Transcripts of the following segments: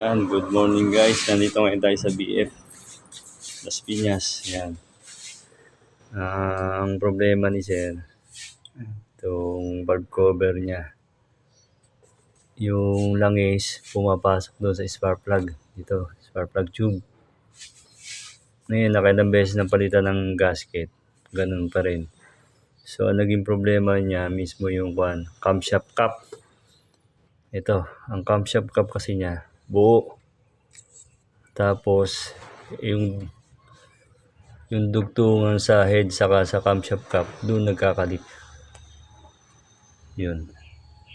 Good morning guys, nandito ngayon tayo sa BF Las Piñas. Yan. Ang problema ni Sir, itong valve cover niya, yung langis pumapasok doon sa spark plug, dito, spark plug tube. Ngayon, nakailang beses na palitan ng gasket, ganun pa rin. So, ang naging problema niya mismo yung camshaft cap. Ito, ang camshaft cap kasi niya, buo. Tapos, yung dugtungan sa head saka sa camshaft cap, doon nagkakalit. Yun,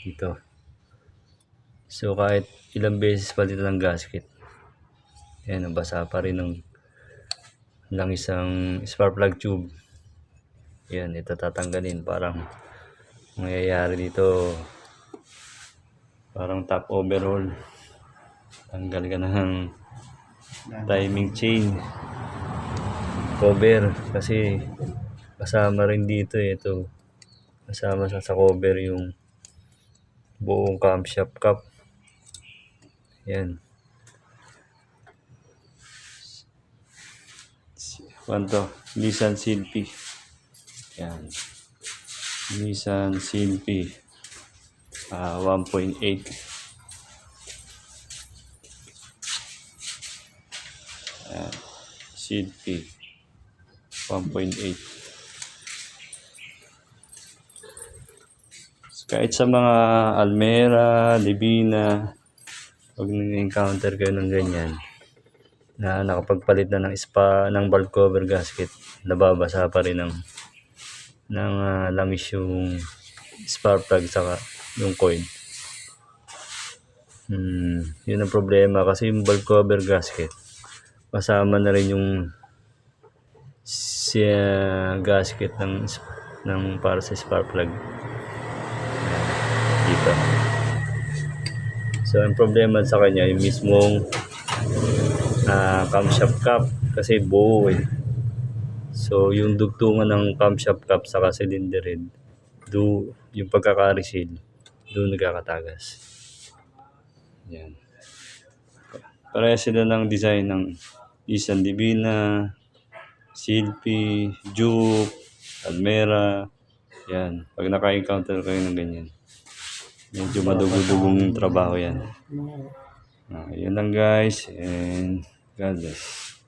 dito. So, kahit ilang beses palitan ng gasket, yan, nabasa pa rin ng langis ang spark plug tube. Yan, ito tatanggalin. Parang mangyayari dito, parang top overhaul. Tanggal ka ng timing chain cover kasi kasama rin dito ito, kasama sa cover yung buong camshaft cap. Yan, kwanto Nissan Silphy. Yan, Nissan Silphy 1.8. Silphy 1.8. Kahit sa mga Almera, Libina, pag nag-encounter kayo ng ganyan na nakapagpalit na ng valve cover gasket, nababasa pa rin ng langis yung spark plug saka yung coil. Yun ang problema kasi yung valve cover gasket kasama na rin yung gasket ng para sa spark plug dito. So ang problema sa kanya yung mismong camshaft cap kasi buo eh. So yung dugtungan ng camshaft cap sa cylinder head, yung pagkaka-reseal, doon nagkakatagas. Yan. Pareha sila ng design ng Nissan Livina, Silphy, Juke, Almera. Yan. Pag naka-encounter kayo ng ganyan, medyo madugo-dugong trabaho yan. Yun lang guys, and God bless.